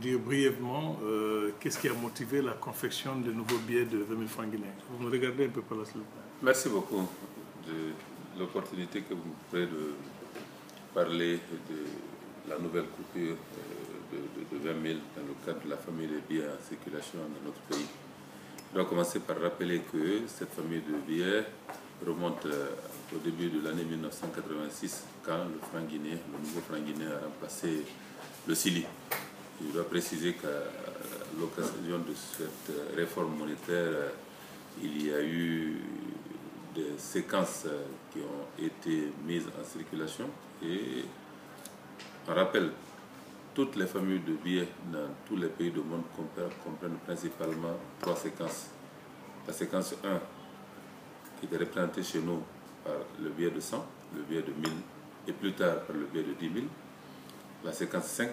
dire brièvement qu'est-ce qui a motivé la confection de nouveaux billets de 20 000 francs guinéens. Vous me regardez un peu par là, s'il vous plaît. Merci beaucoup de l'opportunité que vous me prenez de parler de la nouvelle coupure de 20 000 dans le cadre de la famille des billets en circulation dans notre pays. Je dois commencer par rappeler que cette famille de billets remonte au début de l'année 1986, quand le franc guinéen, le nouveau franc guinéen a remplacé le CILI. Je dois préciser qu'à l'occasion de cette réforme monétaire, il y a eu des séquences qui ont été mises en circulation et on rappelle, toutes les familles de billets dans tous les pays du monde comprennent principalement 3 séquences. La séquence 1, qui était représentée chez nous par le billet de 100, le billet de 1000 et plus tard par le billet de 10 000. La séquence 5,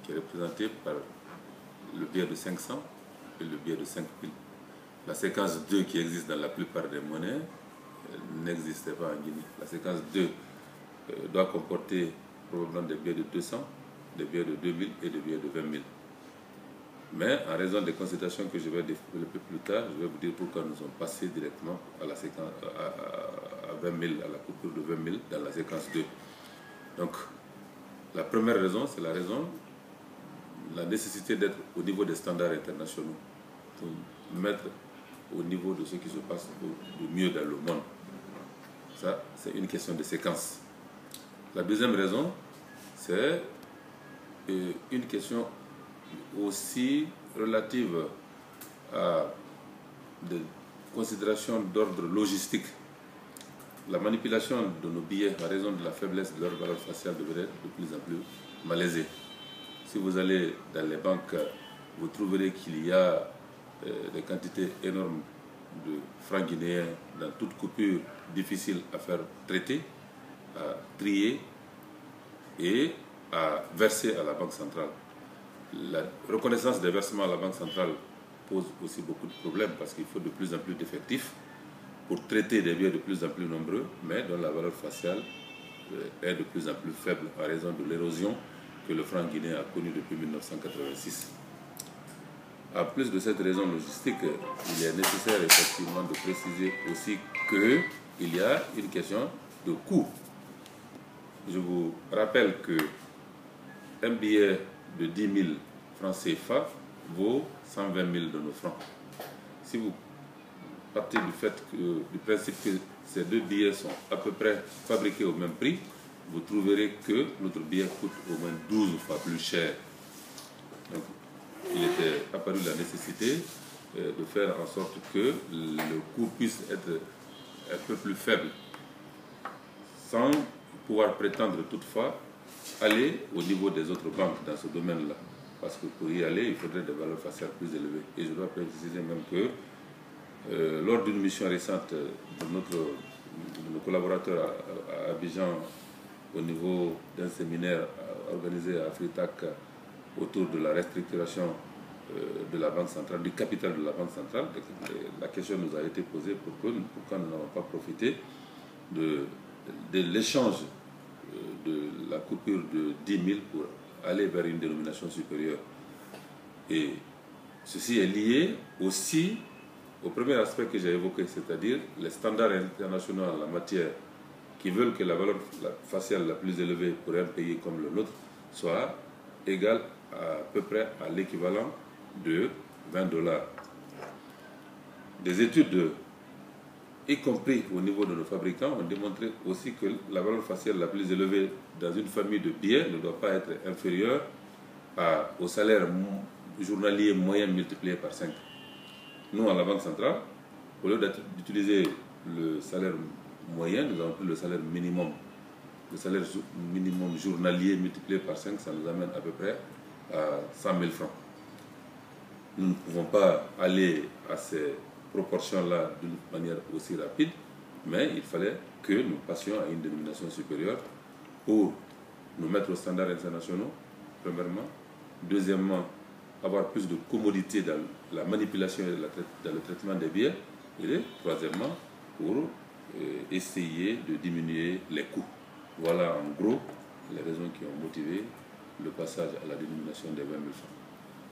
qui est représentée par le billet de 500 et le billet de 5 000. La séquence 2, qui existe dans la plupart des monnaies, n'existait pas en Guinée. La séquence 2 doit comporter probablement des billets de 200, des billets de 2000 et des billets de 20 000. Mais en raison des considérations que je vais développer plus tard, je vais vous dire pourquoi nous sommes passés directement à la séquence à 20 000, à la coupure de 20 000 dans la séquence 2. Donc, la première raison, c'est la nécessité d'être au niveau des standards internationaux, pour mettre au niveau de ce qui se passe de mieux dans le monde. Ça, c'est une question de séquence. La deuxième raison, c'est une question aussi relative à des considérations d'ordre logistique. La manipulation de nos billets en raison de la faiblesse de leur valeur faciale devrait être de plus en plus malaisée. Si vous allez dans les banques, vous trouverez qu'il y a des quantités énormes de francs guinéens dans toute coupure difficile à faire traiter, à trier et à verser à la Banque centrale. La reconnaissance des versements à la Banque centrale pose aussi beaucoup de problèmes parce qu'il faut de plus en plus d'effectifs pour traiter des biens de plus en plus nombreux, mais dont la valeur faciale est de plus en plus faible en raison de l'érosion que le franc guinéen a connue depuis 1986. En plus de cette raison logistique, il est nécessaire effectivement de préciser aussi qu'il y a une question de coût. Je vous rappelle que un billet de 10 000 francs CFA vaut 120 000 de nos francs. Si vous partez du principe que ces deux billets sont à peu près fabriqués au même prix, vous trouverez que notre billet coûte au moins 12 fois plus cher. Donc, il était apparu la nécessité de faire en sorte que le coût puisse être un peu plus faible, sans pouvoir prétendre toutefois aller au niveau des autres banques dans ce domaine-là. Parce que pour y aller, il faudrait des valeurs faciales plus élevées. Et je dois préciser même que lors d'une mission récente de nos collaborateurs à Abidjan, au niveau d'un séminaire organisé à Afritac autour de la restructuration de la Banque centrale, du capital de la Banque centrale, la question nous a été posée pourquoi nous n'avons pas profité de l'échange de la coupure de 10 000 pour aller vers une dénomination supérieure. Et ceci est lié aussi au premier aspect que j'ai évoqué, c'est-à-dire les standards internationaux en la matière qui veulent que la valeur faciale la plus élevée pour un pays comme le nôtre soit égale à peu près à l'équivalent de 20 $. Des études, y compris au niveau de nos fabricants, ont démontré aussi que la valeur faciale la plus élevée dans une famille de billets ne doit pas être inférieure au salaire journalier moyen multiplié par 5. Nous, à la Banque centrale, au lieu d'utiliser le salaire moyen, nous avons pris le salaire minimum. Le salaire minimum journalier multiplié par 5, ça nous amène à peu près à 100 000 francs. Nous ne pouvons pas aller à ces proportions-là d'une manière aussi rapide, mais il fallait que nous passions à une dénomination supérieure pour nous mettre aux standards internationaux, premièrement. Deuxièmement, avoir plus de commodité dans la manipulation et dans le traitement des billets. Et troisièmement, pour essayer de diminuer les coûts. Voilà en gros les raisons qui ont motivé le passage à la dénomination des 20 000 francs.